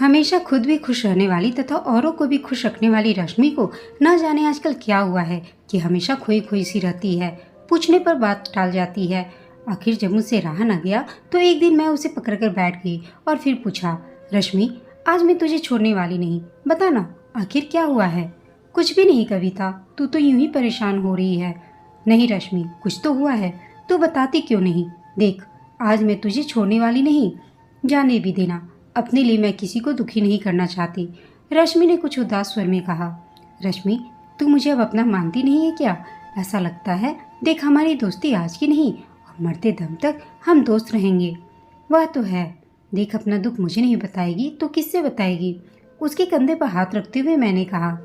हमेशा खुद भी खुश रहने वाली तथा औरों को भी खुश रखने वाली रश्मि को न जाने आजकल क्या हुआ है कि हमेशा खोई खोई सी रहती है। पूछने पर बात टाल जाती है। आखिर जब मुझसे रहा न गया तो एक दिन मैं उसे पकड़कर बैठ गई और फिर पूछा, रश्मि आज मैं तुझे छोड़ने वाली नहीं, बता ना आखिर क्या हुआ है। कुछ भी नहीं कविता, तू तो यूं ही परेशान हो रही है। नहीं रश्मि, कुछ तो हुआ है, तू बताती क्यों नहीं। देख, आज मैं तुझे छोड़ने वाली नहीं, जाने भी देना, अपने लिए मैं किसी को दुखी नहीं करना चाहती। रश्मि ने कुछ उदास स्वर में कहा। रश्मि, तू मुझे अब अपना मानती नहीं है क्या? ऐसा लगता है देख, हमारी दोस्ती आज की नहीं और मरते दम तक हम दोस्त रहेंगे। वह तो है, देख अपना दुख मुझे नहीं बताएगी तो किससे बताएगी। उसके कंधे पर हाथ रखते हुए मैंने कहा,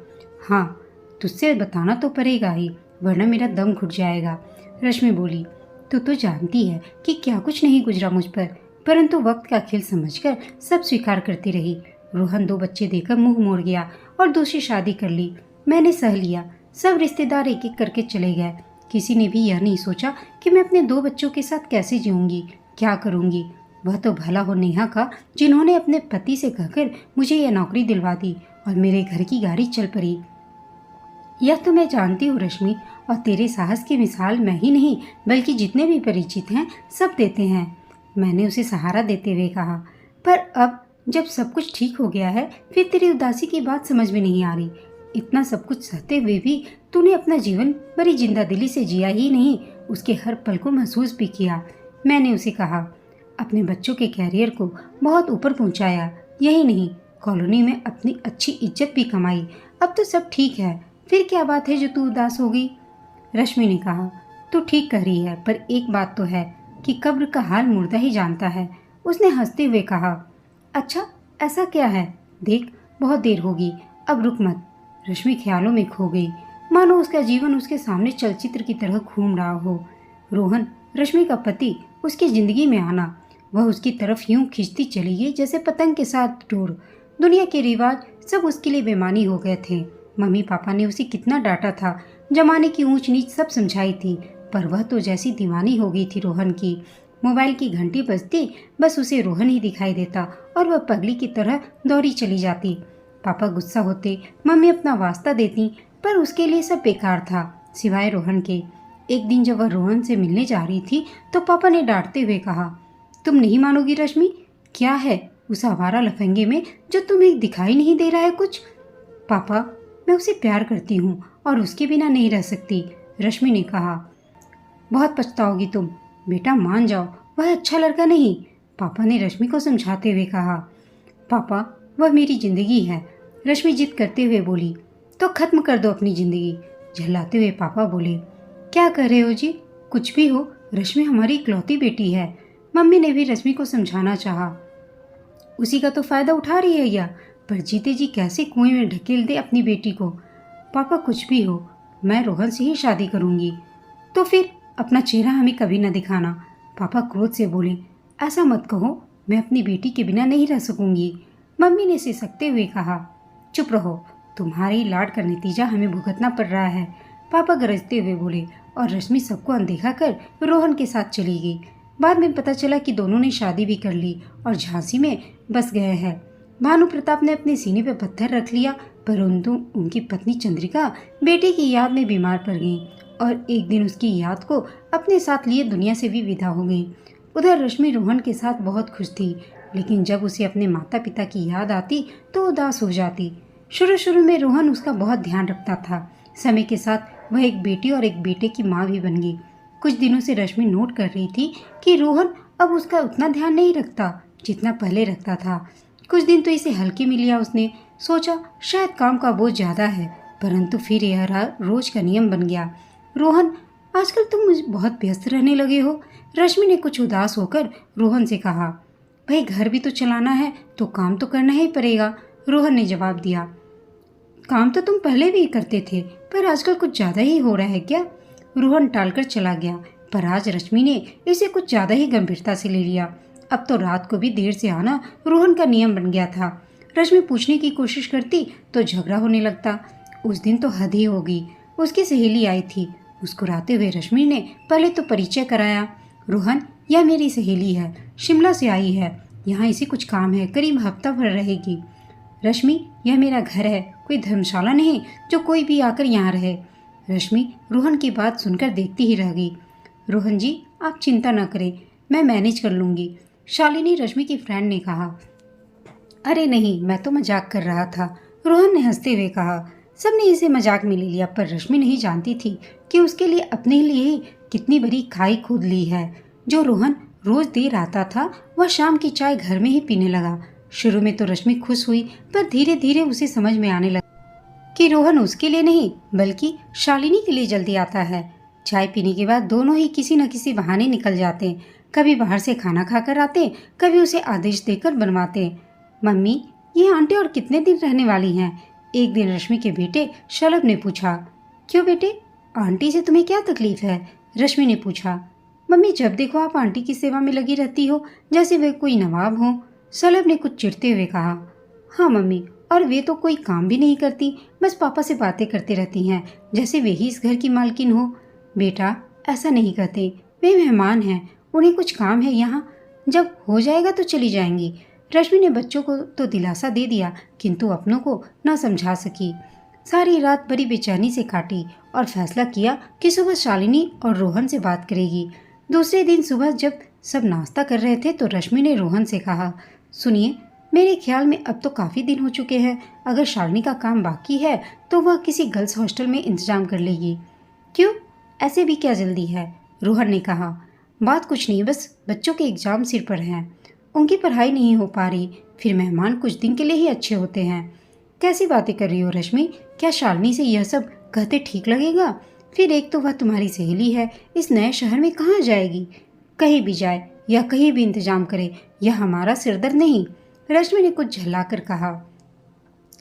हाँ तुझसे बताना तो पड़ेगा ही, वरना मेरा दम घुट जाएगा। रश्मि बोली, तू तो जानती है कि क्या कुछ नहीं गुजरा मुझ पर, परंतु वक्त का खेल समझकर सब स्वीकार करती रही। रोहन 2 बच्चे देकर मुंह मोड़ गया और दूसरी शादी कर ली। मैंने सह लिया। सब रिश्तेदार एक एक करके चले गए। किसी ने भी यह नहीं सोचा कि मैं अपने 2 बच्चों के साथ कैसे जीऊंगी, क्या करूंगी। वह तो भला हो नेहा का, जिन्होंने अपने पति से कहकर मुझे यह नौकरी दिलवा दी और मेरे घर की गाड़ी चल पड़ी। यह तो मैं जानती हूँ रश्मि, और तेरे साहस की मिसाल मैं ही नहीं बल्कि जितने भी परिचित हैं सब देते हैं। मैंने उसे सहारा देते हुए कहा, पर अब जब सब कुछ ठीक हो गया है फिर तेरी उदासी की बात समझ में नहीं आ रही। इतना सब कुछ सहते हुए भी तूने अपना जीवन बड़ी जिंदादिली से जिया ही नहीं, उसके हर पल को महसूस भी किया। मैंने उसे कहा, अपने बच्चों के कैरियर को बहुत ऊपर पहुंचाया, यही नहीं कॉलोनी में अपनी अच्छी इज्जत भी कमाई। अब तो सब ठीक है, फिर क्या बात है जो तू उदास हो गई। रश्मि ने कहा, तू ठीक कह रही है, पर एक बात तो है कि कब्र का हाल मुर्दा ही जानता है। उसने हंसते हुए कहा, अच्छा ऐसा क्या है, देख बहुत देर होगी, अब रुक मत। रश्मि ख्यालों में खो गई, मानो उसका जीवन उसके सामने चलचित्र की तरह घूम रहा हो। रोहन, रश्मि का पति, उसकी जिंदगी में आना, वह उसकी तरफ यूं खींचती चली गई जैसे पतंग के साथ डोर। दुनिया के रिवाज सब उसके लिए बेमानी हो गए थे। मम्मी पापा ने उसे कितना डांटा था, जमाने की ऊंच नीच सब समझाई थी, पर वह तो जैसी दीवानी हो गई थी रोहन की। मोबाइल की घंटी बजती, बस उसे रोहन ही दिखाई देता और वह पगली की तरह दौड़ी चली जाती। पापा गुस्सा होते, मम्मी अपना वास्ता देती, पर उसके लिए सब बेकार था सिवाय रोहन के। एक दिन जब वह रोहन से मिलने जा रही थी तो पापा ने डांटते हुए कहा, तुम नहीं मानोगी रश्मि, क्या है उस आवारा लफंगे में जो तुम्हें दिखाई नहीं दे रहा है कुछ। पापा, मैं उसे प्यार करती हूँ और उसके बिना नहीं रह सकती, रश्मि ने कहा। बहुत पछताओगी तुम, बेटा मान जाओ, वह अच्छा लड़का नहीं, पापा ने रश्मि को समझाते हुए कहा। पापा, वह मेरी जिंदगी है, रश्मि जिद करते हुए बोली। तो खत्म कर दो अपनी जिंदगी, झल्लाते हुए पापा बोले। क्या कर रहे हो जी, कुछ भी हो, रश्मि हमारी इकलौती बेटी है। मम्मी ने भी रश्मि को समझाना चाहा। उसी का तो फायदा उठा रही है या, पर जीते जी कैसे कुएं में ढकेल दे अपनी बेटी को। पापा कुछ भी हो, मैं रोहन से ही शादी करूंगी। तो फिर अपना चेहरा हमें कभी न दिखाना, पापा क्रोध से बोले। ऐसा मत कहो, मैं अपनी बेटी के बिना नहीं रह सकूंगी, मम्मी ने सिसकते हुए कहा। चुप रहो, तुम्हारी लाड का नतीजा हमें भुगतना पड़ रहा है, पापा गरजते हुए बोले, और रश्मि सबको अनदेखा कर रोहन के साथ चली गई। बाद में पता चला कि दोनों ने शादी भी कर ली और झांसी में बस गए हैं। भानु प्रताप ने अपने सीने पर पत्थर रख लिया, परंतु उनकी पत्नी चंद्रिका बेटे की याद में बीमार पड़ गई और एक दिन उसकी याद को अपने साथ लिए दुनिया से भी विदा हो गई। उधर रश्मि रोहन के साथ बहुत खुश थी, लेकिन जब उसे अपने माता पिता की याद आती तो उदास हो जाती। शुरू शुरू में रोहन उसका बहुत ध्यान रखता था, समय के साथ वह एक बेटी और एक बेटे की माँ भी बन गई। कुछ दिनों से रश्मि नोट कर रही थी कि रोहन अब उसका उतना ध्यान नहीं रखता जितना पहले रखता था। कुछ दिन तो इसे हल्के में लिया उसने, सोचा शायद काम का बोझ ज़्यादा है, परंतु फिर यह रोज का नियम बन गया। रोहन, आजकल तुम मुझे बहुत व्यस्त रहने लगे हो, रश्मि ने कुछ उदास होकर रोहन से कहा। भाई घर भी तो चलाना है तो काम तो करना ही पड़ेगा, रोहन ने जवाब दिया। काम तो तुम पहले भी करते थे, पर आजकल कुछ ज़्यादा ही हो रहा है क्या। रोहन टालकर चला गया, पर आज रश्मि ने इसे कुछ ज़्यादा ही गंभीरता से ले लिया। अब तो रात को भी देर से आना रोहन का नियम बन गया था। रश्मि पूछने की कोशिश करती तो झगड़ा होने लगता। उस दिन तो हद ही होगी, उसकी सहेली आई थी। मुस्कुराते हुए रश्मि ने पहले तो परिचय कराया। रोहन, यह मेरी सहेली है, शिमला से आई है, यहाँ इसे कुछ काम है, करीब हफ्ता भर रहेगी। रश्मि, यह मेरा घर है, कोई धर्मशाला नहीं जो कोई भी आकर यहाँ रहे। रश्मि रोहन की बात सुनकर देखती ही रह गई। रोहन जी, आप चिंता न करें, मैं मैनेज कर लूँगी, शालिनी रश्मि की फ्रेंड ने कहा। अरे नहीं, मैं तो मजाक कर रहा था, रोहन ने हंसते हुए कहा। सबने इसे मजाक में ले लिया, पर रश्मि नहीं जानती थी कि उसके लिए अपने लिए कितनी बड़ी खाई खोद ली है। जो रोहन रोज देर आता था, वह शाम की चाय घर में ही पीने लगा। शुरू में तो रश्मि खुश हुई, पर धीरे धीरे उसे समझ में आने लगा कि रोहन उसके लिए नहीं बल्कि शालिनी के लिए जल्दी आता है। चाय पीने के बाद दोनों ही किसी न किसी बहाने निकल जाते। कभी बाहर से खाना खाकर आते, कभी उसे आदेश देकर बनवाते। मम्मी, ये आंटी और कितने दिन रहने वाली हैं? एक दिन रश्मि के बेटे शलभ ने पूछा। क्यों बेटे, आंटी से तुम्हें क्या तकलीफ है? रश्मि ने पूछा। मम्मी, जब देखो आप आंटी की सेवा में लगी रहती हो, जैसे वे कोई नवाब हो। शलभ ने कुछ चिढ़ते हुए कहा। हाँ मम्मी, और वे तो कोई काम भी नहीं करती, बस पापा से बातें करती रहती हैं, जैसे वे ही इस घर की मालकिन हो। बेटा, ऐसा नहीं कहते, वे मेहमान हैं, उन्हें कुछ काम है यहाँ, जब हो जाएगा तो चली जाएंगी। रश्मि ने बच्चों को तो दिलासा दे दिया, किंतु अपनों को न समझा सकी। सारी रात बड़ी बेचैनी से काटी और फैसला किया कि सुबह शालिनी और रोहन से बात करेगी। दूसरे दिन सुबह जब सब नाश्ता कर रहे थे तो रश्मि ने रोहन से कहा, सुनिए, मेरे ख्याल में अब तो काफ़ी दिन हो चुके हैं, अगर शालिनी का काम बाकी है तो वह किसी गर्ल्स हॉस्टल में इंतजाम कर लेगी। क्यों, ऐसे भी क्या जल्दी है? रोहन ने कहा। बात कुछ नहीं, बस बच्चों के एग्जाम सिर पर हैं, उनकी पढ़ाई नहीं हो पा रही, फिर मेहमान कुछ दिन के लिए ही अच्छे होते हैं। कैसी बातें कर रही हो रश्मि, क्या शालिनी से यह सब कहते ठीक लगेगा? फिर एक तो वह तुम्हारी सहेली है, इस नए शहर में कहाँ जाएगी? कहीं भी जाए या कहीं भी इंतजाम करे, यह हमारा सिरदर्द नहीं। रश्मि ने कुछ झल्लाकर कहा।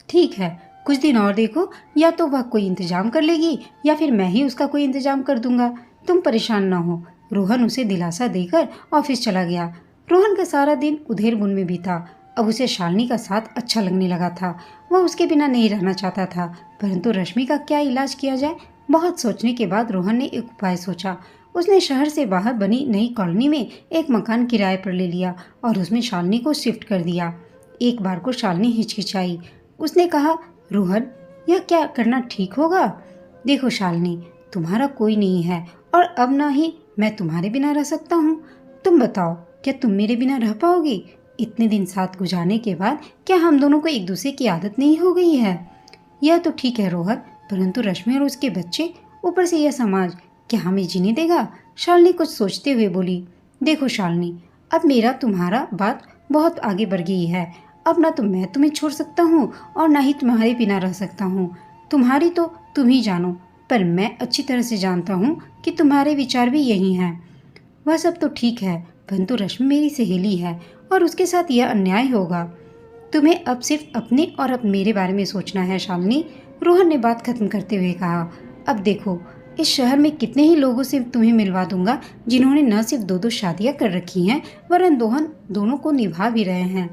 ठीक है, कुछ दिन और देखो, या तो वह कोई इंतजाम कर लेगी या फिर मैं ही उसका कोई इंतजाम कर दूंगा, तुम परेशान न हो। रोहन उसे दिलासा देकर ऑफिस चला गया। रोहन का सारा दिन उधेर बुन में बीता। अब उसे शालिनी का साथ अच्छा लगने लगा था, वह उसके बिना नहीं रहना चाहता था, परंतु रश्मि का क्या इलाज किया जाए? बहुत सोचने के बाद रोहन ने एक उपाय सोचा। उसने शहर से बाहर बनी नई कॉलोनी में एक मकान किराए पर ले लिया और उसमें शालिनी को शिफ्ट कर दिया। एक बार को शालिनी हिचकिचाई। उसने कहा, रोहन, यह क्या करना ठीक होगा? देखो शालिनी, तुम्हारा कोई नहीं है और अब ना ही मैं तुम्हारे बिना रह सकता हूँ। तुम बताओ, क्या तुम मेरे बिना रह पाओगी? इतने दिन साथ गुजारने के बाद क्या हम दोनों को एक दूसरे की आदत नहीं हो गई है? यह तो ठीक है रोहन, परंतु रश्मि और उसके बच्चे, ऊपर से यह समाज, क्या हमें जीने देगा? शालिनी कुछ सोचते हुए बोली। देखो शालिनी, अब मेरा तुम्हारा बात बहुत आगे बढ़ गई है। अब ना तो मैं तुम्हें छोड़ सकता हूँ और ना ही तुम्हारे बिना रह सकता हूँ। तुम्हारी तो तुम ही जानो, पर मैं अच्छी तरह से जानता हूँ कि तुम्हारे विचार भी यही हैं। वह सब तो ठीक है, परंतु रश्मि मेरी सहेली है और उसके साथ यह अन्याय होगा। तुम्हें अब सिर्फ अपने और अब मेरे बारे में सोचना है शालिनी, रोहन ने बात खत्म करते हुए कहा। अब देखो, इस शहर में कितने ही लोगों से तुम्हें मिलवा दूंगा जिन्होंने न सिर्फ दो दो शादियां कर रखी हैं, वरन दोनों को निभा भी रहे हैं।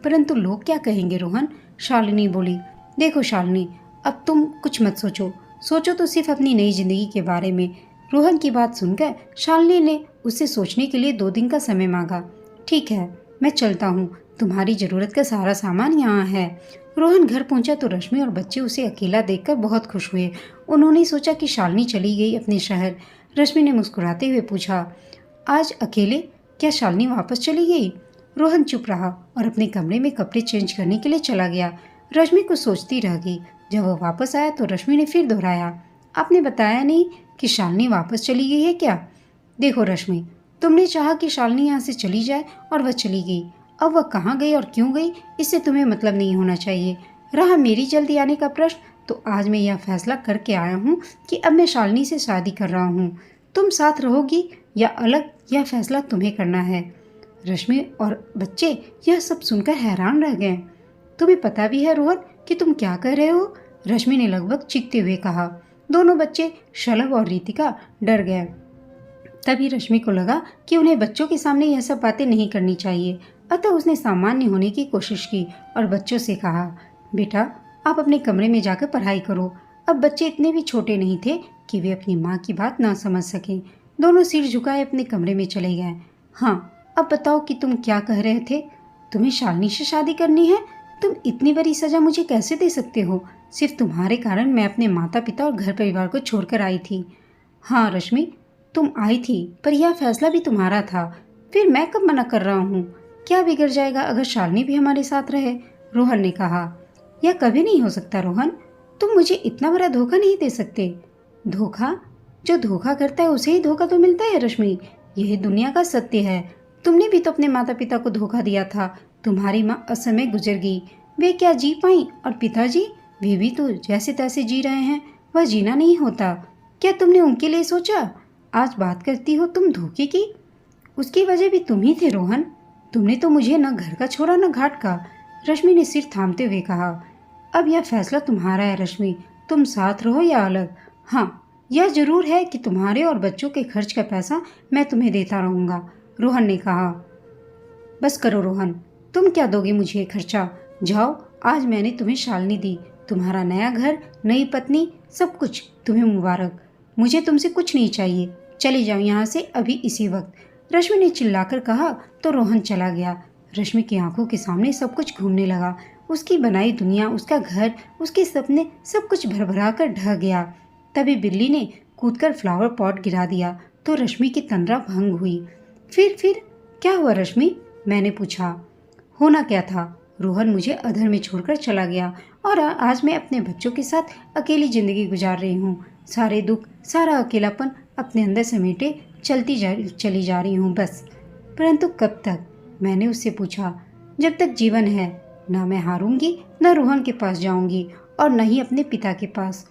परंतु लोग क्या कहेंगे रोहन? शालिनी बोली। देखो शालिनी, अब तुम कुछ मत सोचो, सोचो तो सिर्फ अपनी नई जिंदगी के बारे में। रोहन की बात सुनकर शालिनी ने उससे सोचने के लिए 2 दिन का समय मांगा। ठीक है, मैं चलता हूँ, तुम्हारी जरूरत का सारा सामान यहाँ है। रोहन घर पहुंचा तो रश्मि और बच्चे उसे अकेला देखकर बहुत खुश हुए। उन्होंने सोचा कि शालिनी चली गई अपने शहर। रश्मि ने मुस्कुराते हुए पूछा, आज अकेले? क्या शालिनी वापस चली गई? रोहन चुप रहा और अपने कमरे में कपड़े चेंज करने के लिए चला गया। रश्मि कुछ सोचती रह गई। जब वह वापस आया तो रश्मि ने फिर दोहराया, आपने बताया नहीं कि शालिनी वापस चली गई है क्या? देखो रश्मि, तुमने चाहा कि शालिनी यहाँ से चली जाए और वह चली गई। अब वह कहाँ गई और क्यों गई, इससे तुम्हें मतलब नहीं होना चाहिए। रहा मेरी जल्दी आने का प्रश्न, तो आज मैं यह फैसला करके आया हूँ कि अब मैं शालिनी से शादी कर रहा हूँ। तुम साथ रहोगी या अलग, यह फैसला तुम्हें करना है। रश्मि और बच्चे यह सब सुनकर हैरान रह गए। तुम्हें पता भी है रोहन कि तुम क्या कह रहे हो? रश्मि ने लगभग चीखते हुए कहा। दोनों बच्चे शलभ और रितिका डर गए। तभी रश्मि को लगा कि उन्हें बच्चों के सामने यह सब बातें नहीं करनी चाहिए, अतः उसने सामान्य होने की कोशिश की और बच्चों से कहा, बेटा आप अपने कमरे में जाकर पढ़ाई करो। अब बच्चे इतने भी छोटे नहीं थे कि वे अपनी माँ की बात ना समझ सकें। दोनों सिर झुकाए अपने कमरे में चले गए। हाँ, अब बताओ कि तुम क्या कह रहे थे? तुम्हें शालिनी से शादी करनी है? तुम इतनी बड़ी सजा मुझे कैसे दे सकते हो? सिर्फ तुम्हारे कारण मैं अपने माता पिता और घर परिवार को छोड़कर आई थी। हाँ रश्मि, तुम आई थी, पर यह फैसला भी तुम्हारा था। फिर मैं कब मना कर रहा हूँ? क्या बिगड़ जाएगा अगर शालिनी भी हमारे साथ रहे? रोहन ने कहा। यह कभी नहीं हो सकता रोहन, तुम मुझे इतना बड़ा धोखा नहीं दे सकते। धोखा? जो धोखा करता है उसे ही धोखा तो मिलता है रश्मि, यही दुनिया का सत्य है। तुमने भी तो अपने माता पिता को धोखा दिया था। तुम्हारी माँ असमय गुजर गई, वे क्या जी पाई? और पिताजी, वे भी तो जैसे तैसे जी रहे हैं। वह जीना नहीं होता। क्या तुमने उनके लिए सोचा? आज बात करती हो तुम धोखे की? उसकी वजह भी तुम ही थे रोहन। तुमने तो मुझे न घर का छोड़ा न घाट का। रश्मि ने सिर थामते हुए कहा। अब यह फैसला तुम्हारा है रश्मि, तुम साथ रहो या अलग। हाँ, यह जरूर है कि तुम्हारे और बच्चों के खर्च का पैसा मैं तुम्हें देता रहूँगा, रोहन ने कहा। बस करो रोहन, तुम क्या दोगे मुझे खर्चा? जाओ, आज मैंने तुम्हें शालिनी दी, तुम्हारा नया घर, नई पत्नी, सब कुछ तुम्हें मुबारक। मुझे तुमसे कुछ नहीं चाहिए, चले जाओ यहाँ से अभी इसी वक्त। रश्मि ने चिल्लाकर कहा तो रोहन चला गया। रश्मि की आंखों के सामने सब कुछ घूमने लगा। उसकी बनाई दुनिया, उसका घर, उसके सपने, सब कुछ भरभरा कर ढह गया। तभी बिल्ली ने कूदकर फ्लावर पॉट गिरा दिया तो रश्मि की तंद्रा भंग हुई। फिर क्या हुआ रश्मि? मैंने पूछा। होना क्या था? रोहन मुझे अधर में छोड़कर चला गया और आज मैं अपने बच्चों के साथ अकेली जिंदगी गुजार रही हूँ। सारे दुख, सारा अकेलापन अपने अंदर समेटे चली जा रही हूँ बस। परंतु कब तक? मैंने उससे पूछा। जब तक जीवन है, ना मैं हारूंगी, न रोहन के पास जाऊंगी और न ही अपने पिता के पास।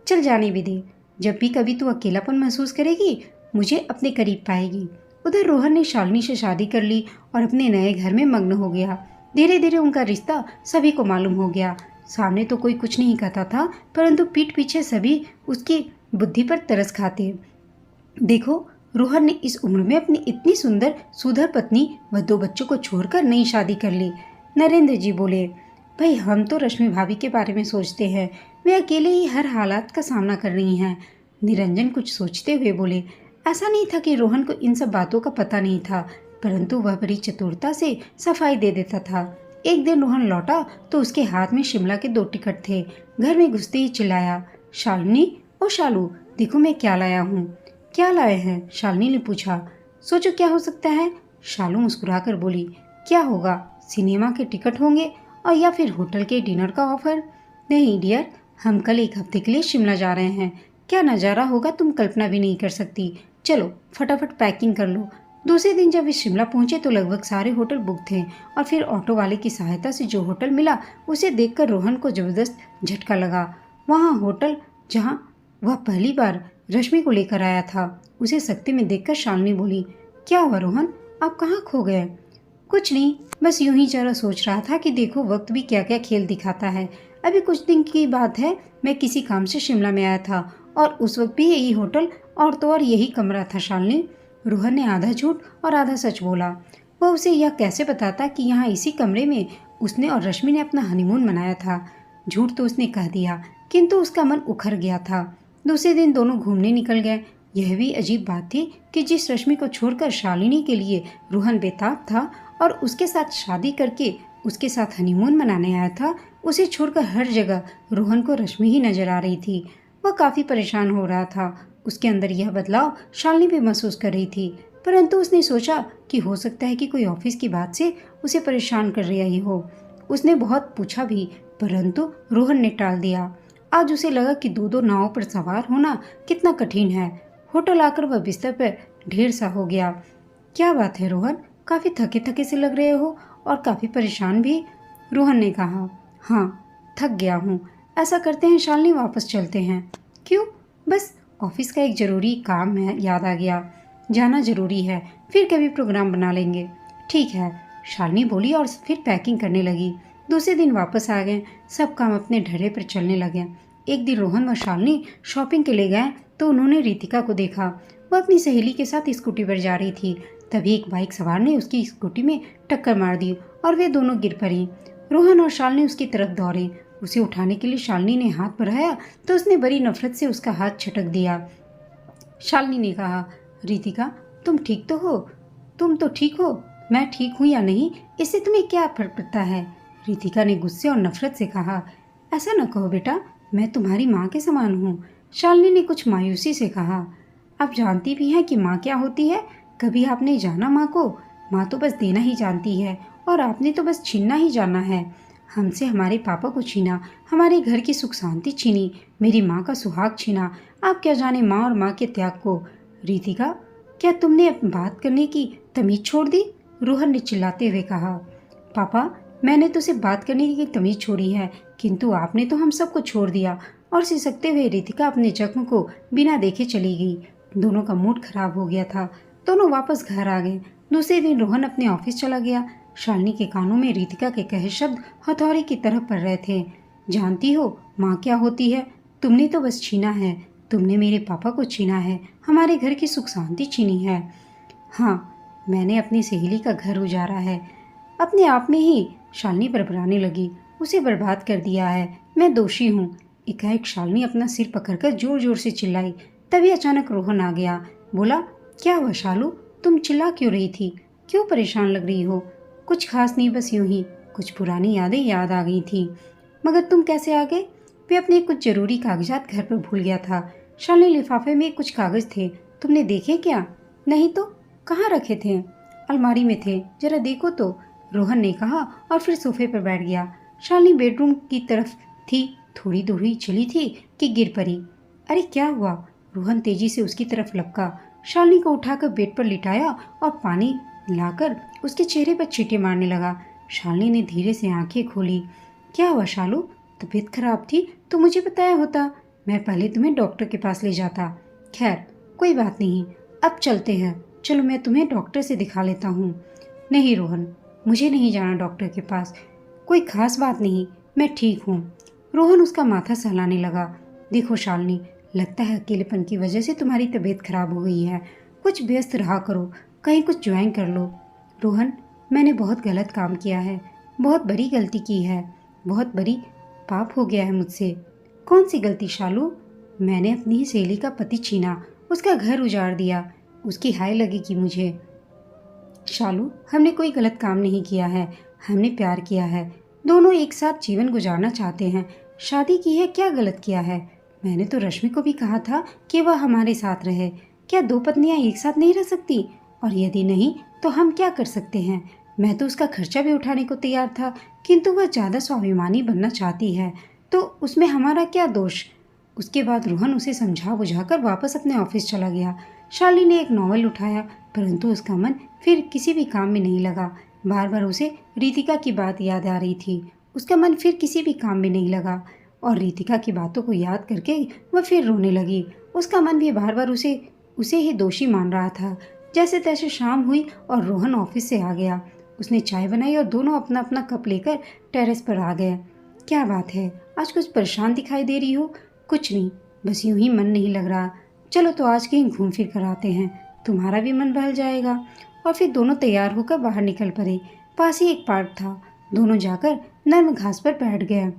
चल जाने भी दे। जब भी कभी तू अकेलापन महसूस करेगी, मुझे अपने करीब पाएगी। उधर रोहन ने शालिनी से शादी कर ली और अपने नए घर में मग्न हो गया। धीरे धीरे उनका रिश्ता सभी को मालूम हो गया। सामने तो कोई कुछ नहीं कहता था, परंतु पीठ पीछे सभी उसकी बुद्धि पर तरस खाते। देखो, रोहन ने इस उम्र में अपनी इतनी सुंदर सुधर पत्नी व 2 बच्चों को छोड़कर नई शादी कर ली। नरेंद्र जी बोले, भाई हम तो रश्मि भाभी के बारे में सोचते हैं, वे अकेले ही हर हालात का सामना कर रही हैं। निरंजन कुछ सोचते हुए बोले, ऐसा नहीं था कि रोहन को इन सब बातों का पता नहीं था, परंतु वह बड़ी चतुरता से सफाई दे देता था। एक दिन रोहन लौटा तो उसके हाथ में शिमला के 2 टिकट थे। घर में घुसते ही चिल्लाया, शालिनी, ओ शालू, देखो मैं क्या लाया हूँ। क्या लाए हैं? शालिनी ने पूछा। सोचो क्या हो सकता है? शालू मुस्कुराकर बोली, क्या होगा? सिनेमा के टिकट होंगे और या फिर होटल के डिनर का ऑफर। नहीं डियर, हम कल 1 हफ्ते के लिए शिमला जा रहे हैं। क्या नज़ारा होगा तुम कल्पना भी नहीं कर सकती। चलो फटाफट पैकिंग कर लो। दूसरे दिन जब वे शिमला पहुंचे तो लगभग सारे होटल बुक थे और फिर ऑटो वाले की सहायता से जो होटल मिला उसे देखकर रोहन को जबरदस्त झटका लगा। वहाँ होटल जहाँ वह पहली बार रश्मि को लेकर आया था, उसे सख्ती में देखकर शालिनी बोली, क्या हुआ रोहन, आप कहाँ खो गए? कुछ नहीं, बस यूं ही जरा सोच रहा था कि देखो वक्त भी क्या क्या खेल दिखाता है। अभी कुछ दिन की बात है, मैं किसी काम से शिमला में आया था और उस वक्त भी यही होटल और तो और यही कमरा था। शालिनी, रोहन ने आधा झूठ और आधा सच बोला। वह उसे यह कैसे बताता कि यहाँ इसी कमरे में उसने और रश्मि ने अपना हनीमून मनाया था। झूठ तो उसने कह दिया, किंतु उसका मन उखड़ गया था। दूसरे दिन दोनों घूमने निकल गए। यह भी अजीब बात थी कि जिस रश्मि को छोड़कर शालिनी के लिए रोहन बेताब था और उसके साथ शादी करके उसके साथ हनीमून मनाने आया था, उसे छोड़कर हर जगह रोहन को रश्मि ही नजर आ रही थी। वह काफ़ी परेशान हो रहा था। उसके अंदर यह बदलाव शालिनी भी महसूस कर रही थी, परंतु उसने सोचा कि हो सकता है कि कोई ऑफिस की बात से उसे परेशान कर रही हो। उसने बहुत पूछा भी, परंतु रोहन ने टाल दिया। आज उसे लगा कि 2-2 नावों पर सवार होना कितना कठिन है। होटल आकर वह बिस्तर पर ढेर सा हो गया। क्या बात है रोहन, काफ़ी थके थके से लग रहे हो और काफ़ी परेशान भी। रोहन ने कहा, हाँ थक गया हूँ। ऐसा करते हैं शालिनी, वापस चलते हैं। क्यों? बस ऑफिस का एक ज़रूरी काम है, याद आ गया, जाना ज़रूरी है, फिर कभी प्रोग्राम बना लेंगे। ठीक है, शालिनी बोली और फिर पैकिंग करने लगी। दूसरे दिन वापस आ गए। सब काम अपने ढर्रे पर चलने लगे। एक दिन रोहन व शालिनी शॉपिंग के लिए गए तो उन्होंने रितिका को देखा। वह अपनी सहेली के साथ स्कूटी पर जा रही थी। तभी एक बाइक सवार ने उसकी स्कूटी में टक्कर मार दी और वे दोनों गिर पड़ी। रोहन और शालिनी उसकी तरफ दौड़े। उसे उठाने के लिए शालिनी ने हाथ बढ़ाया तो उसने बड़ी नफरत से उसका हाथ छटक दिया। शालिनी ने कहा, रितिका तुम ठीक तो हो? तुम तो ठीक हो? मैं ठीक हूँ या नहीं इससे तुम्हें क्या फर्क पड़ता है? रितिका ने गुस्से और नफरत से कहा। ऐसा न कहो बेटा, मैं तुम्हारी माँ के समान हूँ, शालिनी ने कुछ मायूसी से कहा। आप जानती भी हैं कि माँ क्या होती है? कभी आपने जाना माँ को? माँ तो बस देना ही जानती है और आपने तो बस छीनना ही जाना है। हमसे हमारे पापा को छीना, हमारे घर की सुख शांति छीनी, मेरी माँ का सुहाग छीना। आप क्या जाने माँ और माँ के त्याग को। रितिका, क्या तुमने बात करने की तमीज छोड़ दी? रोहन ने चिल्लाते हुए कहा। पापा, मैंने तो सिर्फ बात करने की तमीज छोड़ी है, किंतु आपने तो हम सबको छोड़ दिया। और सिसकते हुए रितिका अपने जख्म को बिना देखे चली गई। दोनों का मूड खराब हो गया था। दोनों वापस घर आ गए। दूसरे दिन रोहन अपने ऑफिस चला गया। शालिनी के कानों में रितिका के कहे शब्द हथौड़े की तरह पड़ रहे थे। जानती हो माँ क्या होती है? तुमने तो बस छीना है, तुमने मेरे पापा को छीना है, हमारे घर की सुख शांति छीनी है। हाँ, मैंने अपनी सहेली का घर उजाड़ा है। अपने आप में ही शालिनी बड़बड़ाने लगी। उसे बर्बाद कर दिया है, मैं दोषी हूँ। एकाएक शालिनी अपना सिर पकड़कर जोर जोर से चिल्लाई। तभी अचानक रोहन आ गया। बोला, क्या हुआ शालू, तुम चिल्ला क्यों रही थी? क्यों परेशान लग रही हो? कुछ खास नहीं, बस यूं ही कुछ पुरानी यादें याद आ गई थी। मगर तुम कैसे आ गए? वे अपने कुछ जरूरी कागजात घर पर भूल गया था। शालिनी, लिफाफे में कुछ कागज थे, तुमने देखे क्या? नहीं तो, कहाँ रखे थे? अलमारी में थे, जरा देखो तो, रोहन ने कहा और फिर सोफे पर बैठ गया। शालिनी बेडरूम की तरफ थी, थोड़ी दूर ही चली थी कि गिर पड़ी। अरे क्या हुआ? रोहन तेजी से उसकी तरफ लपका। शालिनी को उठाकर बेड पर लिटाया और पानी लाकर उसके चेहरे पर छींटे मारने लगा। शालिनी ने धीरे से आंखें खोली। क्या हुआ शालू, तबीयत खराब थी तो मुझे बताया होता, मैं पहले तुम्हें डॉक्टर के पास ले जाता। खैर कोई बात नहीं, अब चलते हैं, चलो मैं तुम्हें डॉक्टर से दिखा लेता हूँ। नहीं रोहन, मुझे नहीं जाना डॉक्टर के पास, कोई खास बात नहीं, मैं ठीक हूँ। रोहन उसका माथा सहलाने लगा। देखो शालिनी, लगता है अकेलेपन की वजह से तुम्हारी तबीयत खराब हो गई है, कुछ व्यस्त रहा करो, कहीं कुछ ज्वाइन कर लो। रोहन, मैंने बहुत गलत काम किया है, बहुत बड़ी गलती की है, बहुत बड़ी पाप हो गया है मुझसे। कौन सी गलती शालू? मैंने अपनी ही सहेली का पति छीना, उसका घर उजाड़ दिया, उसकी हाय लगेगी मुझे। शालू, हमने कोई गलत काम नहीं किया है, हमने प्यार किया है, दोनों एक साथ जीवन गुजारना चाहते हैं, शादी की है, क्या गलत किया है? मैंने तो रश्मि को भी कहा था कि वह हमारे साथ रहे। क्या दो पत्नियां एक साथ नहीं रह सकती? और यदि नहीं तो हम क्या कर सकते हैं? मैं तो उसका खर्चा भी उठाने को तैयार था, किंतु वह ज़्यादा स्वाभिमानी बनना चाहती है, तो उसमें हमारा क्या दोष? उसके बाद रोहन उसे समझा बुझाकर वापस अपने ऑफिस चला गया। शालिनी ने एक नॉवल उठाया, परंतु उसका मन फिर किसी भी काम में नहीं लगा। बार बार उसे रितिका की बात याद आ रही थी। उसका मन फिर किसी भी काम में नहीं लगा और रितिका की बातों को याद करके वह फिर रोने लगी। उसका मन भी बार बार उसे ही दोषी मान रहा था। जैसे तैसे शाम हुई और रोहन ऑफिस से आ गया। उसने चाय बनाई और दोनों अपना अपना कप लेकर टेरेस पर आ गए। क्या बात है, आज कुछ परेशान दिखाई दे रही हो? कुछ नहीं, बस यूं ही मन नहीं लग रहा। चलो तो आज कहीं घूम फिर कर आते हैं, तुम्हारा भी मन बहल जाएगा। और फिर दोनों तैयार होकर बाहर निकल पड़े। पास ही एक पार्क था, दोनों जाकर नर्म घास पर बैठ गए।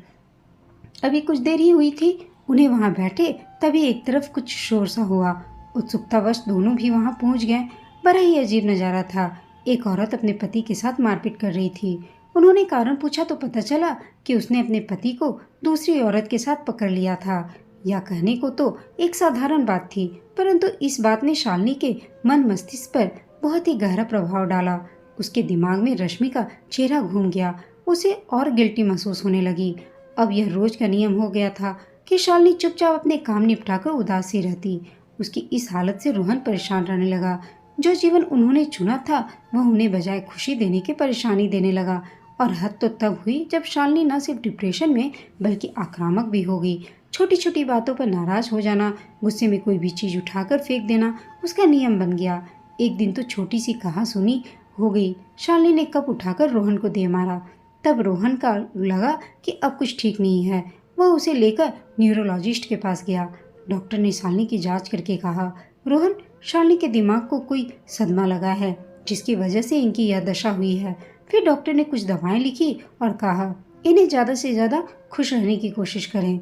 अभी कुछ देर ही हुई थी उन्हें वहां बैठे, तभी एक तरफ कुछ शोर सा हुआ। उत्सुकतावश दोनों भी वहां पहुंच गए। बड़ा ही अजीब नज़ारा था। एक औरत अपने पति के साथ मारपीट कर रही थी। उन्होंने कारण पूछा तो पता चला कि उसने अपने पति को दूसरी औरत के साथ पकड़ लिया था। या कहने को तो एक साधारण बात थी, परंतु इस बात ने शालिनी के मन मस्तिष्क पर बहुत ही गहरा प्रभाव डाला। उसके दिमाग में रश्मि का चेहरा घूम गया। उसे और गिल्टी महसूस होने लगी। अब यह रोज का नियम हो गया था कि शालिनी चुपचाप अपने काम निपटाकर उदास सी रहती। उसकी इस हालत से रोहन परेशान रहने लगा। जो जीवन उन्होंने चुना था वह उन्हें बजाय खुशी देने की परेशानी देने लगा। और हद तो तब हुई जब शालिनी न सिर्फ डिप्रेशन में बल्कि आक्रामक भी हो गई। छोटी छोटी बातों पर नाराज हो जाना, गुस्से में कोई भी चीज उठाकर फेंक देना उसका नियम बन गया। एक दिन तो छोटी सी कहा सुनी हो गई। शालिनी ने कप उठाकर रोहन को दे मारा। तब रोहन का लगा कि अब कुछ ठीक नहीं है। वह उसे लेकर न्यूरोलॉजिस्ट के पास गया। डॉक्टर ने शालिनी की जांच करके कहा, रोहन, शालिनी के दिमाग को कोई सदमा लगा है जिसकी वजह से इनकी यह दशा हुई है। फिर डॉक्टर ने कुछ दवाएं लिखी और कहा, इन्हें ज़्यादा से ज़्यादा खुश रहने की कोशिश करें।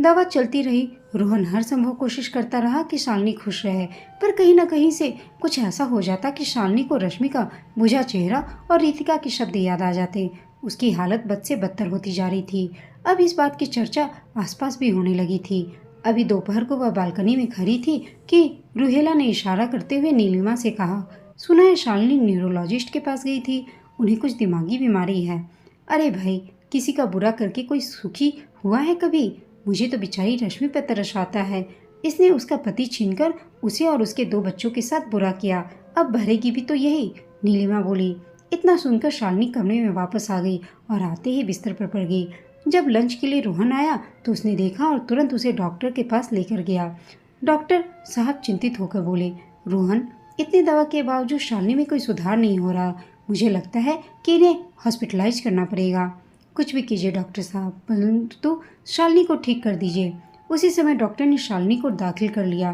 दवा चलती रही। रोहन हर संभव कोशिश करता रहा कि शालिनी खुश रहे, पर कहीं न कहीं से कुछ ऐसा हो जाता कि शालिनी को रश्मि का बुझा चेहरा और रितिका के शब्द याद आ जाते। उसकी हालत बद से बदतर होती जा रही थी। अब इस बात की चर्चा आसपास भी होने लगी थी। अभी दोपहर को वह बालकनी में खड़ी थी कि रूहेला ने इशारा करते हुए नीलिमा से कहा, सुना है शालिनी न्यूरोलॉजिस्ट के पास गई थी, उन्हें कुछ दिमागी बीमारी है। अरे भाई, किसी का बुरा करके कोई सुखी हुआ है कभी? मुझे तो बेचारी रश्मि पर तरस आता है। इसने उसका पति छीनकर उसे और उसके 2 बच्चों के साथ बुरा किया, अब भरेगी भी तो यही, नीलिमा बोली। इतना सुनकर शालिनी कमरे में वापस आ गई और आते ही बिस्तर पर पड़ गई। जब लंच के लिए रोहन आया तो उसने देखा और तुरंत उसे डॉक्टर के पास लेकर गया। डॉक्टर साहब चिंतित होकर बोले, रोहन, इतनी दवा के बावजूद शालिनी में कोई सुधार नहीं हो रहा। मुझे लगता है कि इन्हें हॉस्पिटलाइज करना पड़ेगा। कुछ भी कीजिए डॉक्टर साहब, परंतु शालिनी को ठीक कर दीजिए। उसी समय डॉक्टर ने शालिनी को दाखिल कर लिया।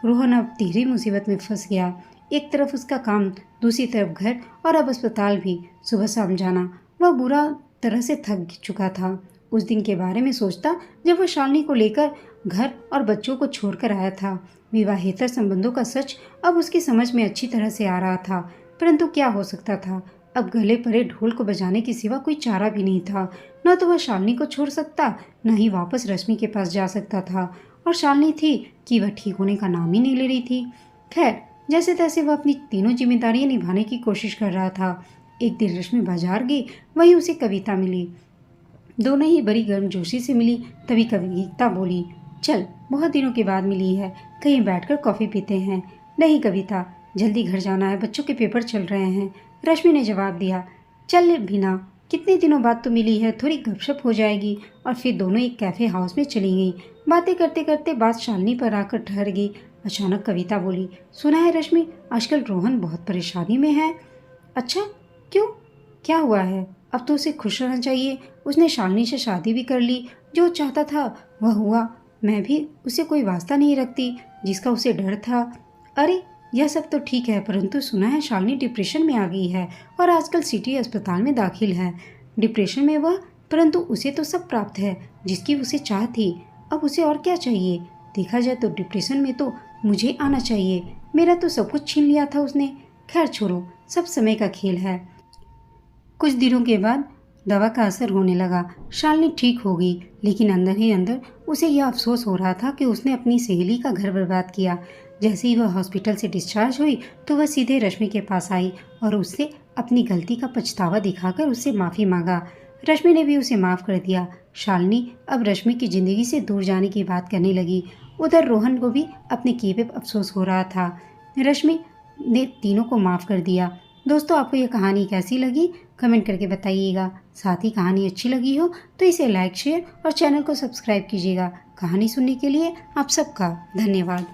रोहन अब तिहरी मुसीबत में फंस गया। एक तरफ उसका काम, दूसरी तरफ घर और अब अस्पताल भी, सुबह शाम जाना। वह बुरा तरह से थक चुका था। उस दिन के बारे में सोचता जब वह शालिनी को लेकर घर और बच्चों को छोड़कर आया था। विवाहेतर संबंधों का सच अब उसकी समझ में अच्छी तरह से आ रहा था, परंतु क्या हो सकता था? अब गले परे ढोल को बजाने के सिवा कोई चारा भी नहीं था। न तो वह शालिनी को छोड़ सकता, न ही वापस रश्मि के पास जा सकता था। और शालिनी थी कि वह ठीक होने का नाम ही नहीं ले रही थी। खैर, जैसे तैसे वह अपनी तीनों जिम्मेदारियां निभाने की कोशिश कर रहा था। एक दिन रश्मि बाजार गई, वहीं उसे कविता मिली। दोनों ही बड़ी गर्मजोशी से मिली। तभी कविता बोली, चल, बहुत दिनों के बाद मिली है, कहीं बैठकर कॉफ़ी पीते हैं। नहीं कविता, जल्दी घर जाना है, बच्चों के पेपर चल रहे हैं। रश्मि ने जवाब दिया, चल बिना, कितने दिनों बाद तो मिली है, थोड़ी गपशप हो जाएगी। और फिर दोनों एक कैफ़े हाउस में चली गई। बातें करते करते बात शालिनी पर आकर ठहर गई। अचानक कविता बोली, सुना है रश्मि, आजकल रोहन बहुत परेशानी में है। अच्छा, क्यों, क्या हुआ है? अब तो उसे खुश रहना चाहिए। उसने शालिनी से शादी भी कर ली, जो चाहता था वह हुआ। मैं भी उसे कोई वास्ता नहीं रखती जिसका उसे डर था। अरे, यह सब तो ठीक है, परंतु सुना है शालिनी डिप्रेशन में आ गई है और आजकल सिटी अस्पताल में दाखिल है। डिप्रेशन में वह, परंतु उसे तो सब प्राप्त है जिसकी उसे चाह थी। अब उसे और क्या चाहिए? देखा जाए तो डिप्रेशन में तो मुझे आना चाहिए, मेरा तो सब कुछ छीन लिया था उसने। खैर छोड़ो, सब समय का खेल है। कुछ दिनों के बाद दवा का असर होने लगा। शालिनी ठीक हो गई, लेकिन अंदर ही अंदर उसे यह अफसोस हो रहा था कि उसने अपनी सहेली का घर बर्बाद किया। जैसे ही वह हॉस्पिटल से डिस्चार्ज हुई तो वह सीधे रश्मि के पास आई और उससे अपनी गलती का पछतावा दिखाकर उससे माफ़ी मांगा। रश्मि ने भी उसे माफ़ कर दिया। शालिनी अब रश्मि की ज़िंदगी से दूर जाने की बात करने लगी। उधर रोहन को भी अपने किए पे अफसोस हो रहा था। रश्मि ने तीनों को माफ़ कर दिया। दोस्तों, आपको यह कहानी कैसी लगी कमेंट करके बताइएगा। साथ ही कहानी अच्छी लगी हो तो इसे लाइक, शेयर और चैनल को सब्सक्राइब कीजिएगा। कहानी सुनने के लिए आप सबका धन्यवाद।